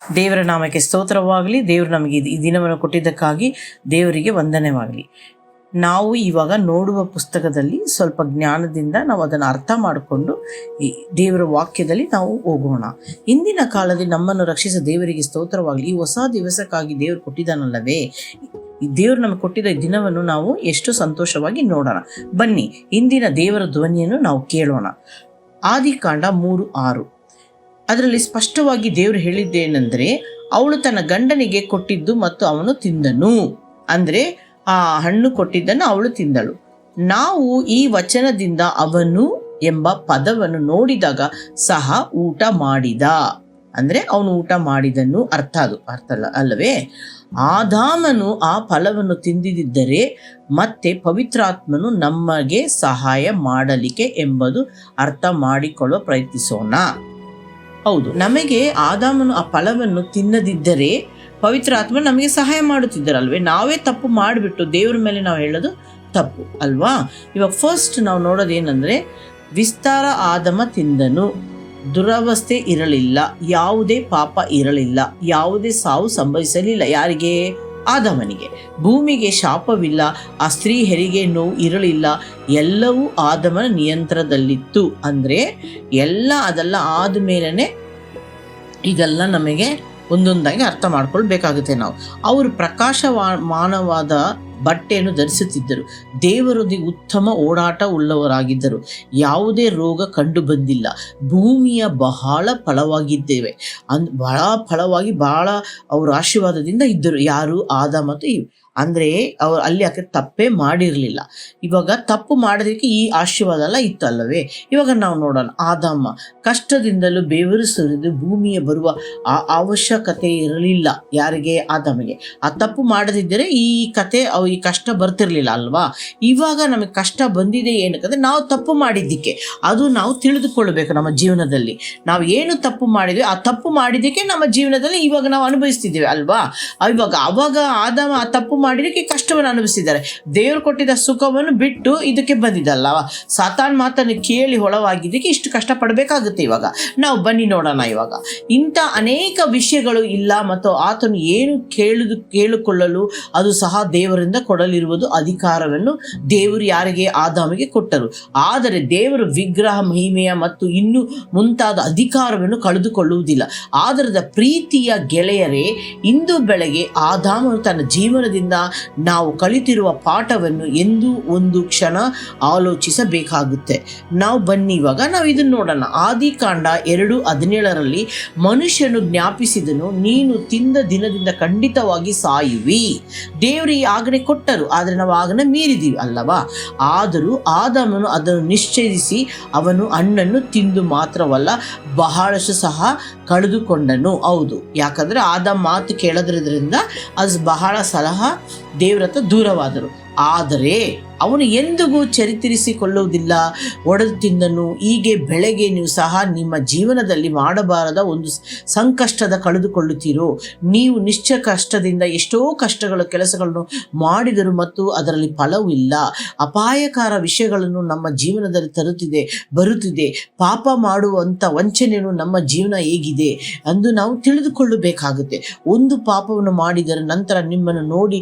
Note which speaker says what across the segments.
Speaker 1: ದೇವರ ನಾಮಕ್ಕೆ ಸ್ತೋತ್ರವಾಗಲಿ. ದೇವರು ನಮಗೆ ಈ ದಿನವನ್ನು ಕೊಟ್ಟಿದ್ದಕ್ಕಾಗಿ ದೇವರಿಗೆ ವಂದನೆವಾಗಲಿ. ನಾವು ಇವಾಗ ನೋಡುವ ಪುಸ್ತಕದಲ್ಲಿ ಸ್ವಲ್ಪ ಜ್ಞಾನದಿಂದ ನಾವು ಅದನ್ನು ಅರ್ಥ ಮಾಡಿಕೊಂಡು ಈ ದೇವರ ವಾಕ್ಯದಲ್ಲಿ ನಾವು ಹೋಗೋಣ. ಇಂದಿನ ಕಾಲದಲ್ಲಿ ನಮ್ಮನ್ನು ರಕ್ಷಿಸ ದೇವರಿಗೆ ಸ್ತೋತ್ರವಾಗಲಿ. ಈ ಹೊಸ ದಿವಸಕ್ಕಾಗಿ ದೇವರು ಕೊಟ್ಟಿದ್ದಾನಲ್ಲವೇ, ಈ ದೇವರು ನಮಗೆ ಕೊಟ್ಟಿದ್ದ ಈ ದಿನವನ್ನು ನಾವು ಎಷ್ಟು ಸಂತೋಷವಾಗಿ ನೋಡೋಣ. ಬನ್ನಿ, ಇಂದಿನ ದೇವರ ಧ್ವನಿಯನ್ನು ನಾವು ಕೇಳೋಣ. ಆದಿಕಾಂಡ 3:6 ಅದರಲ್ಲಿ ಸ್ಪಷ್ಟವಾಗಿ ದೇವರು ಹೇಳಿದ್ದೇನೆಂದರೆ, ಅವಳು ತನ್ನ ಗಂಡನಿಗೆ ಕೊಟ್ಟಿದ್ದು ಮತ್ತು ಅವನು ತಿಂದನು. ಅಂದರೆ ಆ ಹಣ್ಣು ಕೊಟ್ಟಿದ್ದನ್ನು ಅವಳು ತಿಂದಳು. ನಾವು ಈ ವಚನದಿಂದ ಅವನು ಎಂಬ ಪದವನ್ನು ನೋಡಿದಾಗ ಸಹ ಊಟ ಮಾಡಿದ, ಅಂದರೆ ಅವನು ಊಟ ಮಾಡಿದನು ಅರ್ಥ ಅಲ್ಲವೇ? ಆದಾಮನು ಆ ಫಲವನ್ನು ತಿಂದಿದ್ದರೆ ಮತ್ತೆ ಪವಿತ್ರಾತ್ಮನು ನಮಗೆ ಸಹಾಯ ಮಾಡಲಿಕ್ಕೆ ಎಂಬುದು ಅರ್ಥ ಮಾಡಿಕೊಳ್ಳುವ ಪ್ರಯತ್ನಿಸೋಣ. ಹೌದು, ನಮಗೆ ಆದಾಮನು ಆ ಫಲವನ್ನು ತಿನ್ನದಿದ್ದರೆ ಪವಿತ್ರಾತ್ಮ ನಮಗೆ ಸಹಾಯ ಮಾಡುತ್ತಿದ್ದರಲ್ವೇ? ನಾವೇ ತಪ್ಪು ಮಾಡಿಬಿಟ್ಟು ದೇವ್ರ ಮೇಲೆ ನಾವು ಹೇಳೋದು ತಪ್ಪು ಅಲ್ವಾ? ಇವಾಗ ಫಸ್ಟ್ ನಾವು ನೋಡೋದೇನೆಂದರೆ, ವಿಸ್ತಾರ ಆದಾಮ ತಿಂದನು, ದುರವಸ್ಥೆ ಇರಲಿಲ್ಲ, ಯಾವುದೇ ಪಾಪ ಇರಲಿಲ್ಲ, ಯಾವುದೇ ಸಾವು ಸಂಭವಿಸಲಿಲ್ಲ. ಯಾರಿಗೆ? ಆದಾಮನಿಗೆ. ಭೂಮಿಗೆ ಶಾಪವಿಲ್ಲ, ಆ ಸ್ತ್ರೀ ಹೆರಿಗೆ ನೋವು ಇರಲಿಲ್ಲ, ಎಲ್ಲವೂ ಆದಾಮನ ನಿಯಂತ್ರಣದಲ್ಲಿತ್ತು. ಅಂದರೆ ಅದೆಲ್ಲ ಆದಮೇಲೆ ಇದೆಲ್ಲ ನಮಗೆ ಒಂದೊಂದಾಗಿ ಅರ್ಥ ಮಾಡ್ಕೊಳ್ಬೇಕಾಗುತ್ತೆ. ಅವರು ಪ್ರಕಾಶಮಾನವಾದ ಬಟ್ಟೆಯನ್ನು ಧರಿಸುತ್ತಿದ್ದರು, ದೇವರೊಂದಿಗೆ ಉತ್ತಮ ಓಡಾಟ ಉಳ್ಳವರಾಗಿದ್ದರು, ಯಾವುದೇ ರೋಗ ಕಂಡು ಬಂದಿಲ್ಲ, ಭೂಮಿಯ ಬಹಳ ಫಲವಾಗಿದ್ದೇವೆ, ಬಹಳ ಫಲವಾಗಿ ಬಹಳ ಅವರು ಆಶೀರ್ವಾದದಿಂದ ಇದ್ದರು. ಯಾರು? ಆದಾಮ ಮತ್ತು ಇವು. ಅಂದರೆ ಅವರು ಅಲ್ಲಿ ತಪ್ಪೇ ಮಾಡಿರಲಿಲ್ಲ. ಇವಾಗ ತಪ್ಪು ಮಾಡೋದಕ್ಕೆ ಈ ಆಶೀರ್ವಾದ ಎಲ್ಲ ಇತ್ತು ಅಲ್ಲವೇ? ಇವಾಗ ನಾವು ನೋಡೋಣ. ಆದಾಮ ಕಷ್ಟದಿಂದಲೂ ಬೆವರು ಸುರಿದು ಭೂಮಿಯ ಬರುವ ಅವಶ್ಯಕತೆ ಇರಲಿಲ್ಲ. ಯಾರಿಗೆ? ಆದಾಮಿಗೆ. ಆ ತಪ್ಪು ಮಾಡದಿದ್ದರೆ ಈ ಕಷ್ಟ ಬರ್ತಿರ್ಲಿಲ್ಲ ಅಲ್ವಾ? ಇವಾಗ ನಮಗೆ ಕಷ್ಟ ಬಂದಿದೆ ಏನಕ್ಕಂದ್ರೆ ನಾವು ತಪ್ಪು ಮಾಡಿದ್ದಕ್ಕೆ. ಅದು ನಾವು ತಿಳಿದುಕೊಳ್ಳಬೇಕು. ನಮ್ಮ ಜೀವನದಲ್ಲಿ ನಾವು ಏನು ತಪ್ಪು ಮಾಡಿದ್ವಿ, ಆ ತಪ್ಪು ಮಾಡಿದ್ದಕ್ಕೆ ನಮ್ಮ ಜೀವನದಲ್ಲಿ ಇವಾಗ ನಾವು ಅನುಭವಿಸ್ತಿದ್ದೇವೆ ಅಲ್ವಾ? ಅವಾಗ ಆದಾಮ ಆ ತಪ್ಪು ಮಾಡಿದಕ್ಕೆ ಕಷ್ಟವನ್ನು ಅನುಭವಿಸಿದ್ದಾರೆ. ದೇವರು ಕೊಟ್ಟಿದ್ದ ಸುಖವನ್ನು ಬಿಟ್ಟು ಇದಕ್ಕೆ ಬಂದಿದ್ದಲ್ಲ. ಸಾತಾನ್ ಮಾತನ್ನು ಕೇಳಿ ಹೊಳವಾಗಿದ್ದಕ್ಕೆ ಇಷ್ಟು ಕಷ್ಟಪಡಬೇಕಾಗುತ್ತೆ. ಇವಾಗ ನಾವು ಬನ್ನಿ ನೋಡೋಣ. ಇವಾಗ ಇಂಥ ಅನೇಕ ವಿಷಯಗಳು ಇಲ್ಲ ಮತ್ತು ಆತನು ಏನು ಕೇಳಿಕೊಳ್ಳಲು ಅದು ಸಹ ದೇವರಿಂದ ಕೊಡಲಿರುವುದು ಅಧಿಕಾರವನ್ನು ದೇವರು ಯಾರಿಗೆ? ಆದಾಮಿಗೆ ಕೊಟ್ಟರು. ಆದರೆ ದೇವರು ವಿಗ್ರಹ ಮಹಿಮೆಯ ಮತ್ತು ಇನ್ನೂ ಮುಂತಾದ ಅಧಿಕಾರವನ್ನು ಕಳೆದುಕೊಳ್ಳುವುದಿಲ್ಲ. ಆದರದ ಪ್ರೀತಿಯ ಗೆಳೆಯರೇ, ಇಂದು ಬೆಳಗ್ಗೆ ಆದಾಮನು ತನ್ನ ಜೀವನದಿಂದ ನಾವು ಕಲಿತಿರುವ ಪಾಠವನ್ನು ಎಂದು ಒಂದು ಕ್ಷಣ ಆಲೋಚಿಸಬೇಕಾಗುತ್ತೆ. ನಾವು ಬನ್ನಿ ಇವಾಗ ನಾವು ಇದನ್ನು ನೋಡೋಣ. ಆದಿಕಾಂಡ 2:17 ಮನುಷ್ಯನು ಜ್ಞಾಪಿಸಿದನು, ನೀನು ತಿಂದ ದಿನದಿಂದ ಖಂಡಿತವಾಗಿ ಸಾಯುವಿ. ದೇವರು ಈ ಆಜ್ಞೆ ಕೊಟ್ಟರು, ಆದರೆ ನಾವು ಆಜ್ಞೆ ಮೀರಿದೀವಿ ಅಲ್ಲವಾ? ಆದರೂ ಆದಾಮನು ಅದನ್ನು ನಿಶ್ಚಯಿಸಿ ಅವನು ಹಣ್ಣನ್ನು ತಿಂದು ಮಾತ್ರವಲ್ಲ, ಬಹಳಷ್ಟು ಸಹ ಕಳೆದುಕೊಂಡನು. ಹೌದು, ಯಾಕಂದರೆ ಆದಾಮ ಮಾತು ಕೇಳೋದ್ರಿಂದ ಅದು ಬಹಳ ಸಲಹ ದೇವರ ಹತ್ರ ದೂರವಾದರು. ಆದರೆ ಅವನು ಎಂದಿಗೂ ಚರಿತ್ರಿಸಿಕೊಳ್ಳುವುದಿಲ್ಲ, ಒಡೆದು ತಿಂದನು. ಹೀಗೆ ಬೆಳಗ್ಗೆ ನೀವು ಸಹ ನಿಮ್ಮ ಜೀವನದಲ್ಲಿ ಮಾಡಬಾರದ ಒಂದು ಸಂಕಷ್ಟದ ಕಳೆದುಕೊಳ್ಳುತ್ತೀರೋ. ನೀವು ನಿಶ್ಚಯ ಕಷ್ಟದಿಂದ ಎಷ್ಟೋ ಕಷ್ಟಗಳ ಕೆಲಸಗಳನ್ನು ಮಾಡಿದರು ಮತ್ತು ಅದರಲ್ಲಿ ಫಲವೂ ಇಲ್ಲ. ಅಪಾಯಕಾರ ವಿಷಯಗಳನ್ನು ನಮ್ಮ ಜೀವನದಲ್ಲಿ ಬರುತ್ತಿದೆ. ಪಾಪ ಮಾಡುವಂಥ ವಂಚನೆಯನ್ನು ನಮ್ಮ ಜೀವನ ಹೇಗಿದೆ ಎಂದು ನಾವು ತಿಳಿದುಕೊಳ್ಳಬೇಕಾಗುತ್ತೆ. ಒಂದು ಪಾಪವನ್ನು ಮಾಡಿದರೆ ನಂತರ ನಿಮ್ಮನ್ನು ನೋಡಿ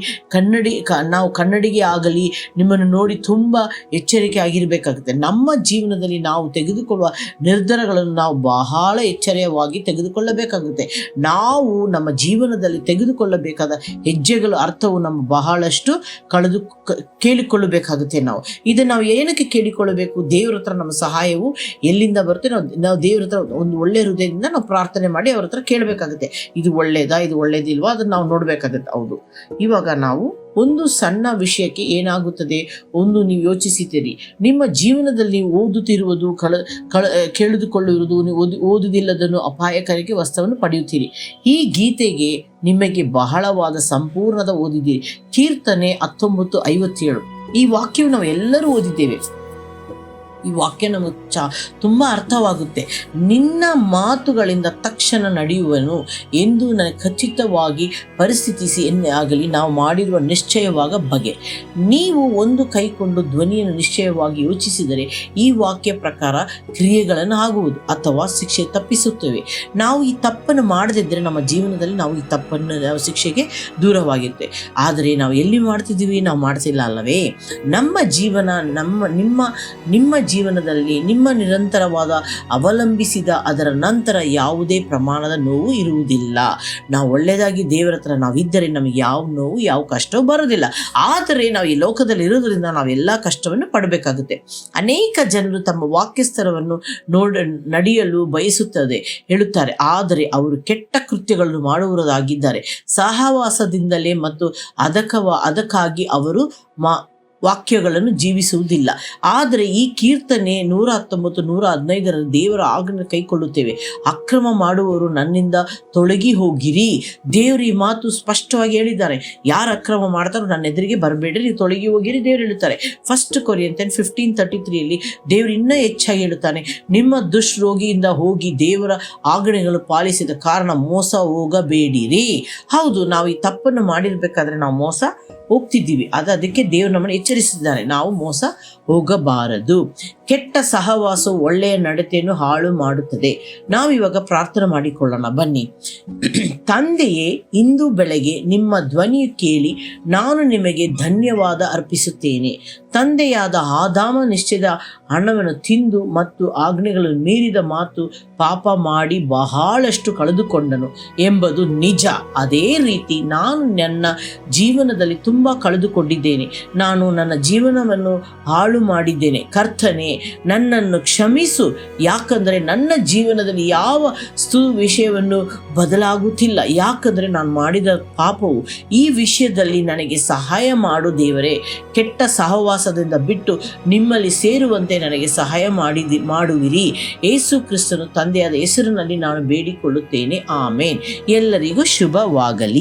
Speaker 1: ನಾವು ಕನ್ನಡಿಗೆ ಆಗಲಿ ನಿಮ್ಮನ್ನು ನೋಡಿ ತುಂಬ ಎಚ್ಚರಿಕೆ ಆಗಿರಬೇಕಾಗುತ್ತೆ. ನಮ್ಮ ಜೀವನದಲ್ಲಿ ನಾವು ತೆಗೆದುಕೊಳ್ಳುವ ನಿರ್ಧಾರಗಳನ್ನು ನಾವು ಬಹಳ ಎಚ್ಚರಿಕೆಯಾಗಿ ತೆಗೆದುಕೊಳ್ಳಬೇಕಾಗುತ್ತೆ. ನಾವು ನಮ್ಮ ಜೀವನದಲ್ಲಿ ತೆಗೆದುಕೊಳ್ಳಬೇಕಾದ ಹೆಜ್ಜೆಗಳ ಅರ್ಥವು ನಮ್ಮ ಬಹಳಷ್ಟು ಕೇಳಿಕೊಳ್ಳಬೇಕಾಗುತ್ತೆ. ಇದನ್ನು ನಾವು ಏನಕ್ಕೆ ಕೇಳಿಕೊಳ್ಳಬೇಕು? ದೇವ್ರ ಹತ್ರ ನಮ್ಮ ಸಹಾಯವು ಎಲ್ಲಿಂದ ಬರುತ್ತೆ? ನಾವು ದೇವ್ರ ಹತ್ರ ಒಂದು ಒಳ್ಳೆ ಹೃದಯದಿಂದ ನಾವು ಪ್ರಾರ್ಥನೆ ಮಾಡಿ ಅವ್ರ ಹತ್ರ ಕೇಳಬೇಕಾಗುತ್ತೆ. ಇದು ಒಳ್ಳೇದಾ, ಇದು ಒಳ್ಳೇದಿಲ್ವಾ, ಅದನ್ನು ನಾವು ನೋಡಬೇಕಾಗುತ್ತೆ. ಹೌದು, ಇವಾಗ ನಾವು ಒಂದು ಸಣ್ಣ ವಿಷಯಕ್ಕೆ ಏನಾಗುತ್ತದೆ ಒಂದು ನೀವು ಯೋಚಿಸುತ್ತೀರಿ. ನಿಮ್ಮ ಜೀವನದಲ್ಲಿ ನೀವು ಓದುತ್ತಿರುವುದು ಕೇಳಿದುಕೊಳ್ಳುವುದು, ನೀವು ಓದುವುದಿಲ್ಲದನ್ನು ಅಪಾಯಕಾರಿಗೆ ವಸ್ತುವನ್ನು ಪಡೆಯುತ್ತೀರಿ. ಈ ಗೀತೆಗೆ ನಿಮಗೆ ಬಹಳವಾದ ಸಂಪೂರ್ಣದ ಓದಿದ್ದೀರಿ. ಕೀರ್ತನೆ 19:57 ಈ ವಾಕ್ಯವು ನಾವು ಎಲ್ಲರೂ ಓದಿದ್ದೇವೆ. ಈ ವಾಕ್ಯ ನಮಗೆ ತುಂಬ ಅರ್ಥವಾಗುತ್ತೆ. ನಿನ್ನ ಮಾತುಗಳಿಂದ ತಕ್ಷಣ ನಡೆಯುವನು ಎಂದು ನನಗೆ ಖಚಿತವಾಗಿ ಪರಿಸ್ಥಿತಿಸಿ ಎನ್ನೇ ಆಗಲಿ ನಾವು ಮಾಡಿರುವ ನಿಶ್ಚಯವಾಗ ಬಗೆ. ನೀವು ಒಂದು ಕೈಕೊಂಡು ಧ್ವನಿಯನ್ನು ನಿಶ್ಚಯವಾಗಿ ಯೋಚಿಸಿದರೆ ಈ ವಾಕ್ಯ ಪ್ರಕಾರ ಕ್ರಿಯೆಗಳನ್ನು ಆಗುವುದು ಅಥವಾ ಶಿಕ್ಷೆ ತಪ್ಪಿಸುತ್ತವೆ. ನಾವು ಈ ತಪ್ಪನ್ನು ಮಾಡದಿದ್ದರೆ ನಮ್ಮ ಜೀವನದಲ್ಲಿ ನಾವು ಈ ತಪ್ಪನ್ನು ಶಿಕ್ಷೆಗೆ ದೂರವಾಗಿರುತ್ತೆ. ಆದರೆ ನಾವು ಎಲ್ಲಿ ಮಾಡ್ತಿದ್ದೀವಿ? ನಾವು ಮಾಡ್ತಿಲ್ಲ ಅಲ್ಲವೇ? ನಮ್ಮ ಜೀವನ ನಿಮ್ಮ ಜೀವನದಲ್ಲಿ ನಿಮ್ಮ ನಿರಂತರವಾದ ಅವಲಂಬಿಸಿದ ಅದರ ನಂತರ ಯಾವುದೇ ಪ್ರಮಾಣದ ನೋವು ಇರುವುದಿಲ್ಲ. ನಾವು ಒಳ್ಳೆಯದಾಗಿ ದೇವರ ಹತ್ರ ನಾವಿದ್ದರೆ ನಮಗೆ ಯಾವ ನೋವು ಯಾವ ಕಷ್ಟವೂ ಬರೋದಿಲ್ಲ. ಆದರೆ ನಾವು ಈ ಲೋಕದಲ್ಲಿ ಇರೋದ್ರಿಂದ ನಾವೆಲ್ಲ ಕಷ್ಟವನ್ನು ಪಡಬೇಕಾಗುತ್ತೆ. ಅನೇಕ ಜನರು ತಮ್ಮ ವಾಕ್ಯಸ್ಥರವನ್ನು ನಡೆಯಲು ಬಯಸುತ್ತದೆ ಹೇಳುತ್ತಾರೆ, ಆದರೆ ಅವರು ಕೆಟ್ಟ ಕೃತ್ಯಗಳನ್ನು ಮಾಡುವವರಾಗಿದ್ದಾರೆ. ಸಹವಾಸದಿಂದಲೇ ಮತ್ತು ಅದಕ್ಕಾಗಿ ಅವರು ವಾಕ್ಯಗಳನ್ನು ಜೀವಿಸುವುದಿಲ್ಲ. ಆದರೆ ಈ ಕೀರ್ತನೆ 119, 115 ದೇವರ ಆಜ್ಞೆ ಕೈಕೊಳ್ಳುತ್ತೇವೆ. ಅಕ್ರಮ ಮಾಡುವವರು ನನ್ನಿಂದ ತೊಲಗಿ ಹೋಗಿರಿ. ದೇವರು ಈ ಮಾತು ಸ್ಪಷ್ಟವಾಗಿ ಹೇಳಿದ್ದಾರೆ. ಯಾರು ಅಕ್ರಮ ಮಾಡ್ತಾರೋ ನನ್ನ ಎದುರಿಗೆ ಬರಬೇಡ್ರಿ, ನೀವು ತೊಲಗಿ ಹೋಗಿರಿ ದೇವರು ಹೇಳುತ್ತಾರೆ. 1 ಕೊರಿಂಥಿಯನ್ಸ್ 15:33 ದೇವರು ಇನ್ನೂ ಹೆಚ್ಚಾಗಿ ಹೇಳುತ್ತಾನೆ, ನಿಮ್ಮ ದುಷ್ರೋಗಿಯಿಂದ ಹೋಗಿ ದೇವರ ಆಜ್ಞೆಗಳು ಪಾಲಿಸಿದ ಕಾರಣ ಮೋಸ ಹೋಗಬೇಡಿರಿ. ಹೌದು, ನಾವು ಈ ತಪ್ಪನ್ನು ಮಾಡಿರ್ಬೇಕಾದ್ರೆ ನಾವು ಮೋಸ ಹೋಗ್ತಿದ್ದೀವಿ. ಅದಕ್ಕೆ ದೇವರು ನಮ್ಮನ್ನು ಎಚ್ಚರಿಸಿದ್ದಾರೆ, ನಾವು ಮೋಸ ಹೋಗಬಾರದು. ಕೆಟ್ಟ ಸಹವಾಸವು ಒಳ್ಳೆಯ ನಡತೆಯನ್ನು ಹಾಳು ಮಾಡುತ್ತದೆ. ನಾವಿವಾಗ ಪ್ರಾರ್ಥನೆ ಮಾಡಿಕೊಳ್ಳೋಣ ಬನ್ನಿ. ತಂದೆಯೇ, ಇಂದು ಬೆಳಗ್ಗೆ ನಿಮ್ಮ ಧ್ವನಿಯು ಕೇಳಿ ನಾನು ನಿಮಗೆ ಧನ್ಯವಾದ ಅರ್ಪಿಸುತ್ತೇನೆ. ತಂದೆಯಾದ ಆದಾಮ ನಿಶ್ಚಯದ ಹಣವನ್ನು ತಿಂದು ಮತ್ತು ಆಜ್ಞೆಗಳನ್ನು ಮೀರಿದ ಮಾತು ಪಾಪ ಮಾಡಿ ಬಹಳಷ್ಟು ಕಳೆದುಕೊಂಡನು ಎಂಬುದು ನಿಜ. ಅದೇ ರೀತಿ ನಾನು ನನ್ನ ಜೀವನದಲ್ಲಿ ತುಂಬ ಕಳೆದುಕೊಂಡಿದ್ದೇನೆ. ನಾನು ನನ್ನ ಜೀವನವನ್ನು ಹಾಳು ಮಾಡಿದ್ದೇನೆ. ಕರ್ತನೇ, ನನ್ನನ್ನು ಕ್ಷಮಿಸು. ಯಾಕಂದರೆ ನನ್ನ ಜೀವನದಲ್ಲಿ ಯಾವ ವಿಷಯವನ್ನು ಬದಲಾಗುತ್ತಿಲ್ಲ. ಯಾಕಂದರೆ ನಾನು ಮಾಡಿದ ಪಾಪವು ಈ ವಿಷಯದಲ್ಲಿ ನನಗೆ ಸಹಾಯ ಮಾಡು ದೇವರೇ. ಕೆಟ್ಟ ಸಹವಾಸದಿಂದ ಬಿಟ್ಟು ನಿಮ್ಮಲ್ಲಿ ಸೇರುವಂತೆ ನನಗೆ ಸಹಾಯ ಮಾಡುವಿರಿ. ಯೇಸು ಕ್ರಿಸ್ತನು ತಂದೆಯಾದ ಹೆಸರಿನಲ್ಲಿ ನಾನು ಬೇಡಿಕೊಳ್ಳುತ್ತೇನೆ. ಆಮೇನ್. ಎಲ್ಲರಿಗೂ ಶುಭವಾಗಲಿ.